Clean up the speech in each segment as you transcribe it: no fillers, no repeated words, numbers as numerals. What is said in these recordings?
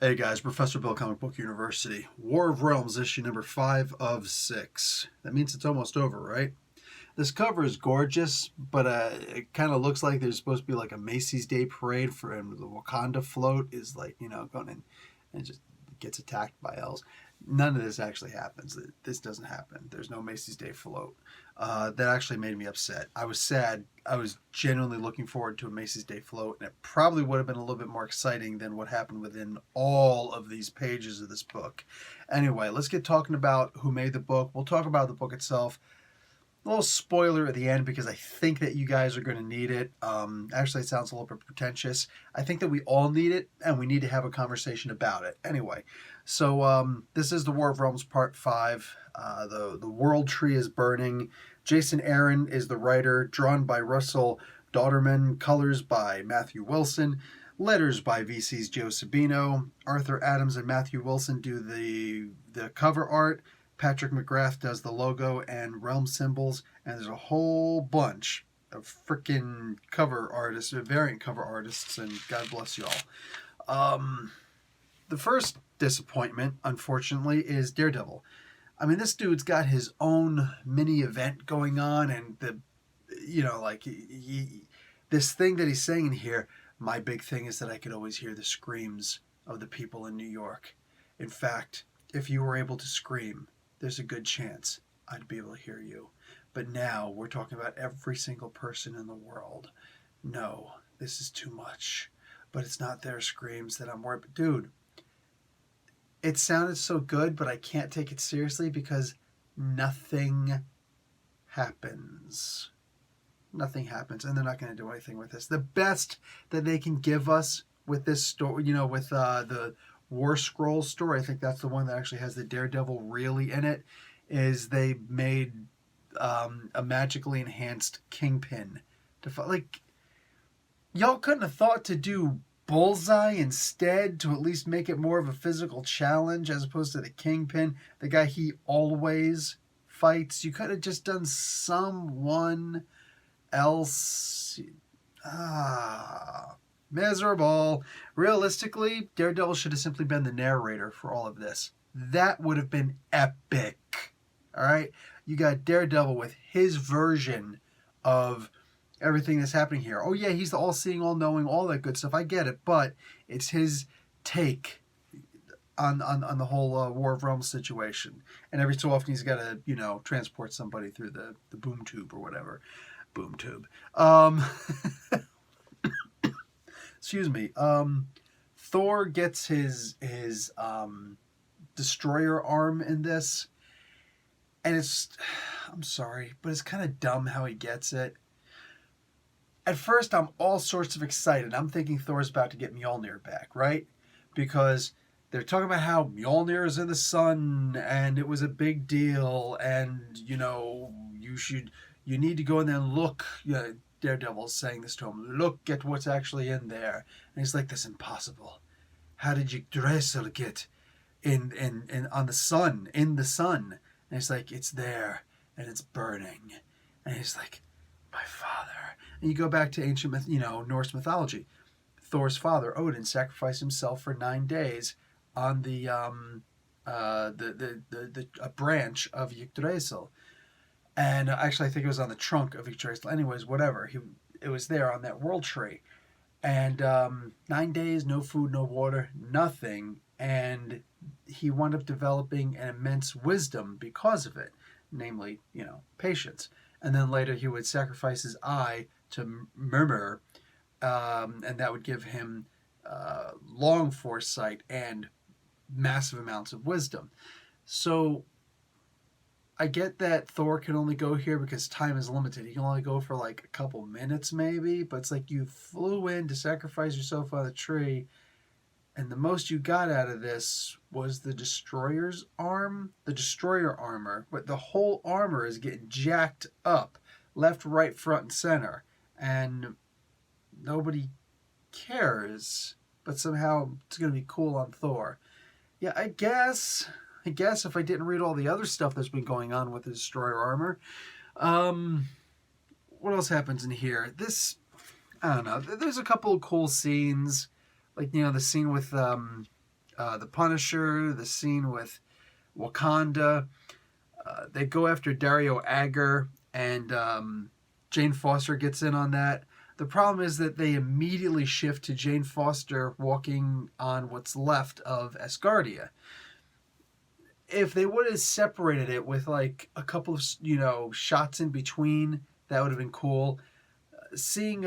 Hey guys, Professor Bill, Comic Book University. War of Realms, issue number 5 of 6. That means it's almost over, right? This cover is gorgeous, but it kind of looks like there's supposed to be like a Macy's Day Parade for him. The Wakanda float is like, going in and just gets attacked by elves. None of this actually happens. This doesn't happen. There's no Macy's Day float. That actually made me upset. I was sad. I was genuinely looking forward to a Macy's Day float, and it probably would have been a little bit more exciting than what happened within all of these pages of this book. Anyway, let's get talking about who made the book. We'll talk about the book itself. A little spoiler at the end because I think that you guys are going to need it. Actually, it sounds a little bit pretentious. I think that we all need it, and we need to have a conversation about it. Anyway, so this is the War of Realms Part 5. The World Tree is burning. Jason Aaron is the writer, drawn by Russell Dauterman, colors by Matthew Wilson, letters by VC's Joe Sabino. Arthur Adams and Matthew Wilson do the cover art. Patrick McGrath does the logo and realm symbols, and there's a whole bunch of freaking cover artists, variant cover artists, and God bless y'all. The first disappointment, unfortunately, is Daredevil. I mean, this dude's got his own mini event going on, and this thing that he's saying in here. My big thing is that I could always hear the screams of the people in New York. In fact, if you were able to scream, there's a good chance I'd be able to hear you. But now we're talking about every single person in the world. No, this is too much. But it's not their screams that I'm worried. But dude, it sounded so good, but I can't take it seriously because nothing happens. Nothing happens, and they're not going to do anything with this. The best that they can give us with this story, with the War Scroll story, I think that's the one that actually has the Daredevil really in it, is they made a magically enhanced Kingpin. Y'all couldn't have thought to do Bullseye instead to at least make it more of a physical challenge as opposed to the Kingpin, the guy he always fights. You could have just done someone else. Miserable. Realistically, Daredevil should have simply been the narrator for all of this. That would have been epic. Alright? You got Daredevil with his version of everything that's happening here. Oh yeah, he's the all-seeing, all-knowing, all that good stuff. I get it, but it's his take on the whole War of Realms situation. And every so often he's got to, transport somebody through the boom tube or whatever. Boom tube. Excuse me. Thor gets his destroyer arm in this, and I'm sorry, but it's kind of dumb how he gets it. At first, I'm all sorts of excited. I'm thinking Thor's about to get Mjolnir back, right? Because they're talking about how Mjolnir is in the sun, and it was a big deal, and you need to go in there and look. Daredevil's saying this to him. Look at what's actually in there. And he's like, "That's impossible. How did Yggdrasil get in on the sun, in the sun?" And he's like, "It's there, and it's burning." And he's like, "My father." And you go back to ancient, Norse mythology. Thor's father, Odin, sacrificed himself for 9 days on a branch of Yggdrasil. And actually, I think it was on the trunk of Yggdrasil. Anyways, whatever. It was there on that world tree. And 9 days, no food, no water, nothing. And he wound up developing an immense wisdom because of it. Namely, patience. And then later he would sacrifice his eye to Murmur. And that would give him long foresight and massive amounts of wisdom. So I get that Thor can only go here because time is limited. He can only go for like a couple minutes maybe, but it's like you flew in to sacrifice yourself on the tree, and the most you got out of this was the destroyer's arm, the destroyer armor, but the whole armor is getting jacked up, left, right, front, and center, and nobody cares, but somehow it's going to be cool on Thor. Yeah, I guess if I didn't read all the other stuff that's been going on with the destroyer armor. What else happens in here? I don't know. There's a couple of cool scenes, like the scene with the Punisher, the scene with Wakanda. They go after Dario Agger, and Jane Foster gets in on that. The problem is that they immediately shift to Jane Foster walking on what's left of Asgardia. If they would have separated it with like a couple of shots in between, that would have been cool. Seeing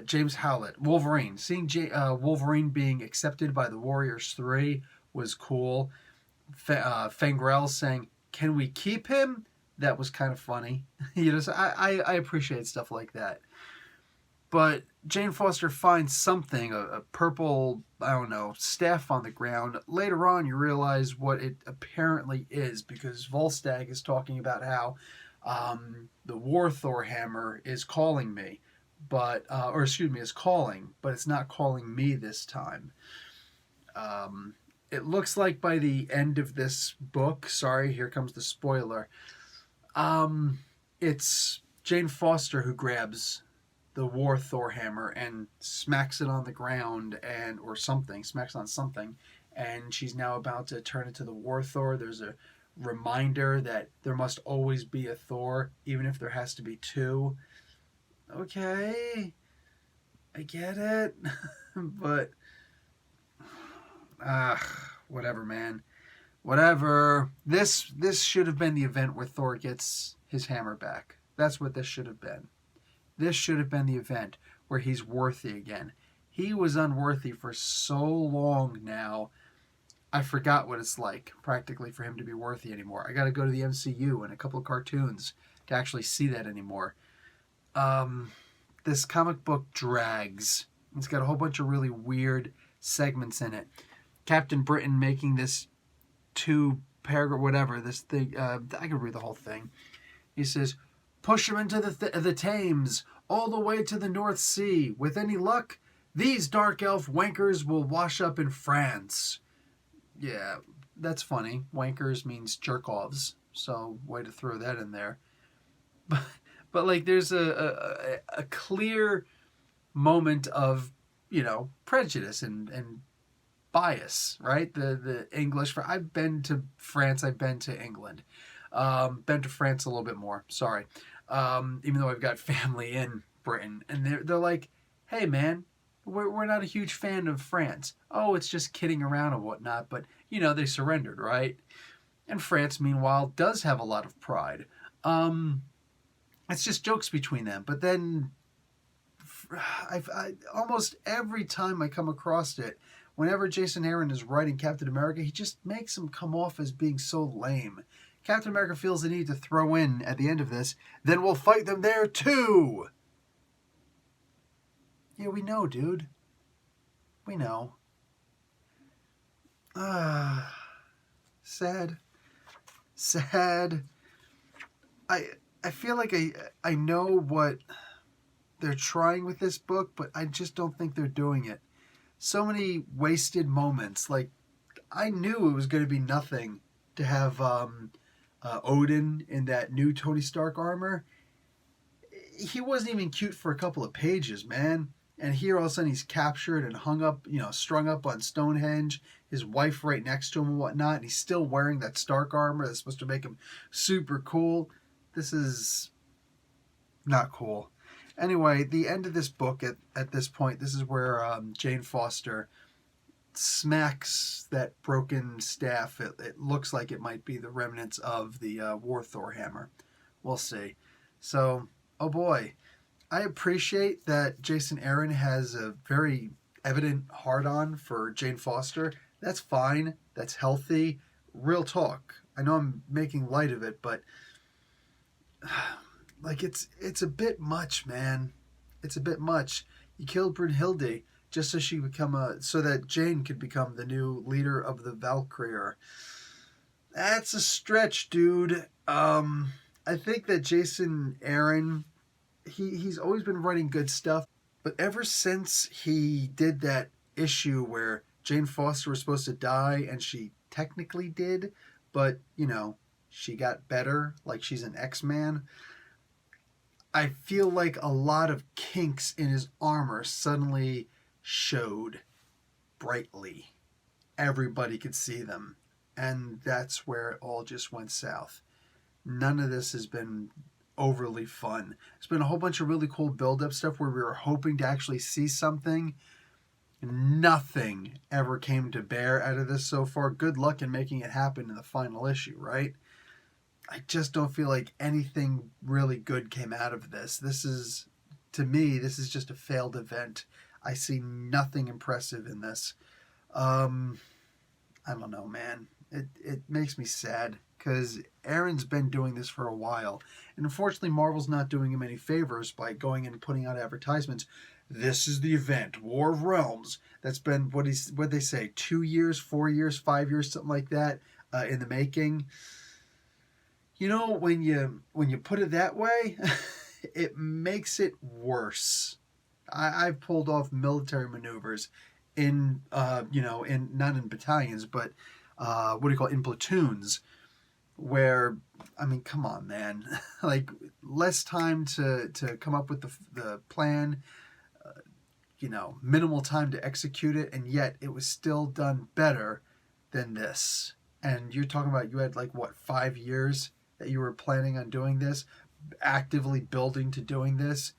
James Howlett, Wolverine, seeing Wolverine being accepted by the Warriors 3 was cool. Fangrel saying, "Can we keep him?" That was kind of funny. So I appreciate stuff like that. But Jane Foster finds something, a purple, I don't know, staff on the ground. Later on, you realize what it apparently is, because Volstagg is talking about how the War Thor hammer is calling me, is calling, but it's not calling me this time. It looks like by the end of this book, sorry, here comes the spoiler, it's Jane Foster who grabs the War Thor hammer and smacks it on the ground or something, smacks on something, and she's now about to turn into the War Thor. There's a reminder that there must always be a Thor, even if there has to be two. Okay, I get it, but whatever, man. Whatever. This should have been the event where Thor gets his hammer back. That's what this should have been. This should have been the event where he's worthy again. He was unworthy for so long now. I forgot what it's like, practically, for him to be worthy anymore. I got to go to the MCU and a couple of cartoons to actually see that anymore. This comic book drags. It's got a whole bunch of really weird segments in it. Captain Britain making this 2-paragraph, whatever, this thing, I could read the whole thing. He says, "Push him into the Thames, all the way to the North Sea. With any luck, these dark elf wankers will wash up in France." Yeah, that's funny. Wankers means jerk-offs, so way to throw that in there. But like, there's a clear moment of, prejudice and bias, right? The English. I've been to France. I've been to England. Been to France a little bit more. Sorry. Even though I've got family in Britain, and they're like, "Hey, man, we're not a huge fan of France. Oh, it's just kidding around and whatnot." But they surrendered, right? And France, meanwhile, does have a lot of pride. It's just jokes between them. But then, I almost every time I come across it, whenever Jason Aaron is writing Captain America, he just makes him come off as being so lame. Captain America feels the need to throw in at the end of this, "Then we'll fight them there too." Yeah, we know, dude. We know. Sad. Sad. I feel like I know what they're trying with this book, but I just don't think they're doing it. So many wasted moments. Like, I knew it was going to be nothing to have Odin in that new Tony Stark armor. He wasn't even cute for a couple of pages, man. And here all of a sudden he's captured and hung up, strung up on Stonehenge, his wife right next to him and whatnot, and he's still wearing that Stark armor that's supposed to make him super cool. This is not cool. Anyway, the end of this book, at this point, this is where Jane Foster smacks that broken staff. It looks like it might be the remnants of the War Thor hammer. We'll see. So, oh boy. I appreciate that Jason Aaron has a very evident hard-on for Jane Foster. That's fine. That's healthy. Real talk. I know I'm making light of it, but like, it's a bit much, man. It's a bit much. You killed Brunhilde just so so that Jane could become the new leader of the Valkyrie. That's a stretch, dude. I think that Jason Aaron, he's always been writing good stuff, but ever since he did that issue where Jane Foster was supposed to die, and she technically did, but, she got better, like she's an X-Man, I feel like a lot of kinks in his armor suddenly showed brightly. everybody could see them. And that's where it all just went south. None of this has been overly fun. It's been a whole bunch of really cool build-up stuff where we were hoping to actually see something. Nothing ever came to bear out of this so far. Good luck in making it happen in the final issue, right? I just don't feel like anything really good came out of this. To me, this is just a failed event. I see nothing impressive in this. I don't know, man. It makes me sad because Aaron's been doing this for a while. And unfortunately, Marvel's not doing him any favors by going and putting out advertisements. This is the event, War of Realms. That's been, what they say, 2 years, 4 years, 5 years, something like that, in the making. You know, when you put it that way, it makes it worse. I've pulled off military maneuvers in, not in battalions, but in platoons, where, I mean, come on, man. Like, less time to come up with the plan, minimal time to execute it, and yet it was still done better than this. And you're talking about, you had 5 years that you were planning on doing this, actively building to doing this,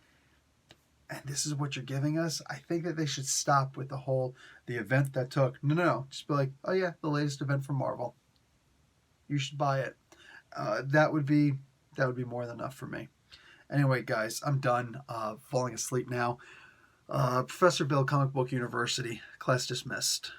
and this is what you're giving us? I think that they should stop with the event that took. No. Just be like, oh yeah, the latest event from Marvel. You should buy it. That would be more than enough for me. Anyway, guys, I'm done. Falling asleep now. Professor Bill, Comic Book University. Class dismissed.